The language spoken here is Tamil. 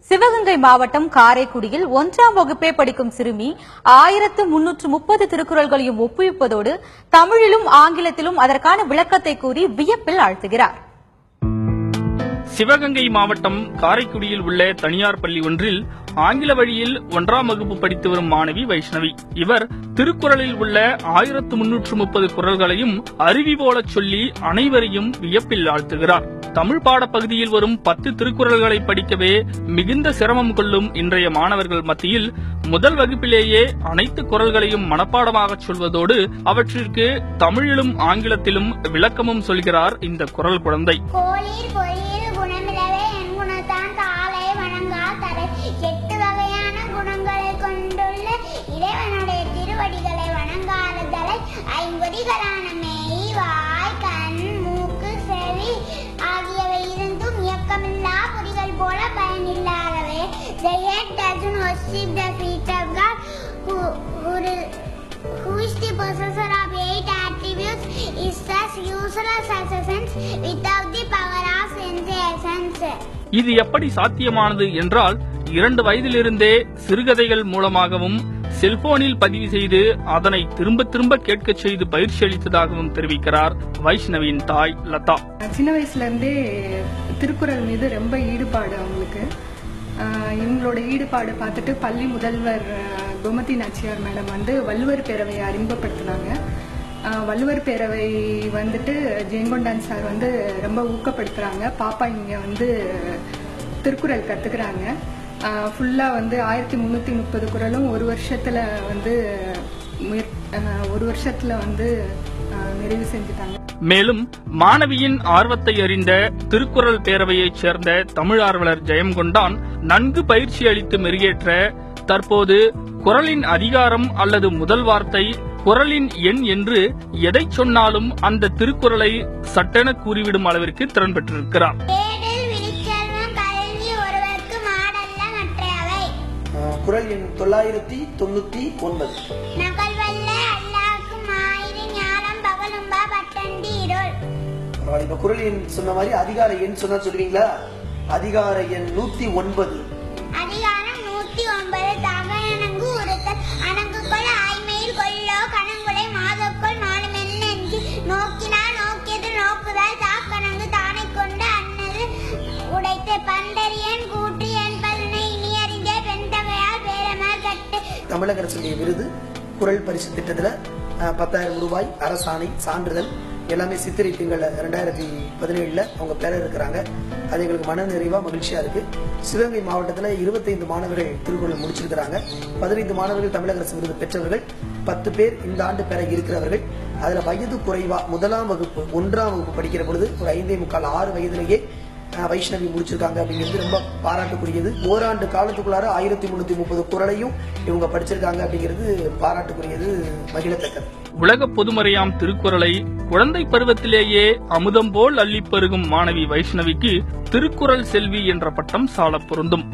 சிவகங்கை மாவட்டம் காரைக்குடியில் 1ஆம் வகுப்பே படிக்கும் சிறுமி 1330 திருக்குறள்களையும் ஒப்புவிப்பதோடு தமிழிலும் ஆங்கிலத்திலும் அதற்கான விளக்கத்தை கூறி வியப்பில் ஆழ்த்துகிறார். சிவகங்கை மாவட்டம் காரைக்குடியில் உள்ள தனியார் பள்ளி ஒன்றில் ஆங்கில வழியில் 1ஆம் வகுப்பு படித்து வரும் மாணவி வைஷ்ணவி. இவர் திருக்குறளில் உள்ள 1330 குறள்களையும் அருவி போல சொல்லி அனைவரையும் வியப்பில் ஆழ்த்துகிறார். தமிழ் பாடப்பகுதியில் வரும் 10 திருக்குறள்களை படிக்கவே மிகுந்த சிரமம் கொள்ளும் இன்றைய மாணவர்கள் மத்தியில் முதல் வகுப்பிலேயே அனைத்து குறள்களையும் மனப்பாடமாக சொல்வதோடு அவற்றிற்கு தமிழிலும் ஆங்கிலத்திலும் விளக்கமும் சொல்கிறார் இந்த குறள் குழந்தை. எட்டு வகையான குணங்களை கொண்டுள்ள இறைவனுடைய திருவடிகளை வணங்காதலை ஐம்பொறிகளான மெய், வாய், கண், மூக்கு, செவி ஆகியவை இருந்தும் இயக்கமில்லா பொறிகள் போல பயனில்லாதவை. The head doesn't worship the feet of God who is the possessor of 8 attributes is thus useless as a sense without the power of sense essence. இது எப்படி சாத்தியமானது என்றால் 2 வயதிலிருந்தே சிறுகதைகள் மூலமாகவும் செல்போனில் பதிவு செய்து அதனை திரும்ப திரும்ப கேட்க செய்து பயிற்சி அளித்ததாகவும் தெரிவிக்கிறார் வைஷ்ணவியின் தாய் லதா. சின்ன வயசுல இருந்தே திருக்குறள் மீது ரொம்ப ஈடுபாடு அவங்களுக்கு. இவங்களோட ஈடுபாடு பார்த்துட்டு பள்ளி முதல்வர் கோமதி நாச்சியார் மேடம் வள்ளுவர் பேரவையை அறிமுகப்படுத்தினாங்க. வள்ளுவர் பேரவை ஜெயங்கொண்டான் சார் ரொம்ப ஊக்கப்படுத்துறாங்க. பாப்பா இங்க திருக்குறள் கத்துக்கிறாங்க. ஃபுல்லா 1330 குறளும் ஒரு வருஷத்துல நிறைவு செஞ்சுட்டாங்க. மேலும் மாணவியின் ஆர்வத்தை அறிந்த திருக்குறள் பேரவையைச் சேர்ந்த தமிழ் ஆர்வலர் ஜெயங்கொண்டான் நன்கு பயிற்சி அளித்து மெருகேற்ற தற்போது குறளின் அதிகாரம் அல்லது முதல் வார்த்தை, குறளின் எண் என்று எதை சொன்னாலும் அந்த திருக்குறளை சட்டென கூறிவிடும் அளவிற்கு திறன் பெற்றிருக்கிறார். குறள் எண் 999. இப்ப குறள் எண் சொன்ன மாதிரி அதிகார எண் சொன்னா சொல்லுவீங்களா? அதிகார எண் 109. அதிகாரம் 109. தகனங்கு உறுத்தல் அணங்குகள் ஆய்மையில் கொள்ளோ கணங்குலை மாதக்குள் மாலுமென்று நோக்கினால் நோக்கியது நோக்குதல் தாக்கணங்கு தானை கொண்டு அன்னது உடைத்த பண்டரியன் கூட்டு என்பதனை இனி அறிந்தே பெண் தகையால் பேரமர் கட்டு. தமிழக அரசுடைய விருது குறள் பரிசு திட்டத்துல 10,000 ரூபாய் அரசாணை சான்றிதழ் எல்லாமே சித்திரை திங்கள் 2017 அவங்க பெற இருக்கிறாங்க. அது எங்களுக்கு மன நிறைவா மகிழ்ச்சியா இருக்கு. சிவகங்கை மாவட்டத்தில் 25 மாணவர்கள் திருக்குறளை முடிச்சிருக்கிறாங்க. 15 மாணவர்கள் தமிழக அரசு விருது பெற்றவர்கள், 10 பேர் இந்த ஆண்டு பெற இருக்கிறவர்கள். அதுல வயது குறைவா 1ஆம் வகுப்பு படிக்கிற பொழுது ஒரு 5.25 6 வயதிலேயே வைஷ்ணவி முடிச்சிருக்காங்க அப்படிங்கிறது ரொம்ப பாராட்டுக்குரியது. ஓராண்டு காலத்துக்குள்ளார 1330 குறளையும் இவங்க படிச்சிருக்காங்க அப்படிங்கிறது பாராட்டுக்குரியது, மகிழத்தக்கது. உலக பொதுமறையாம் திருக்குறளை குழந்தை பருவத்திலேயே அமுதம் போல் அள்ளிப்பருகும் மாணவி வைஷ்ணவிக்கு திருக்குறள் செல்வி என்ற பட்டம் சால பொருந்தும்.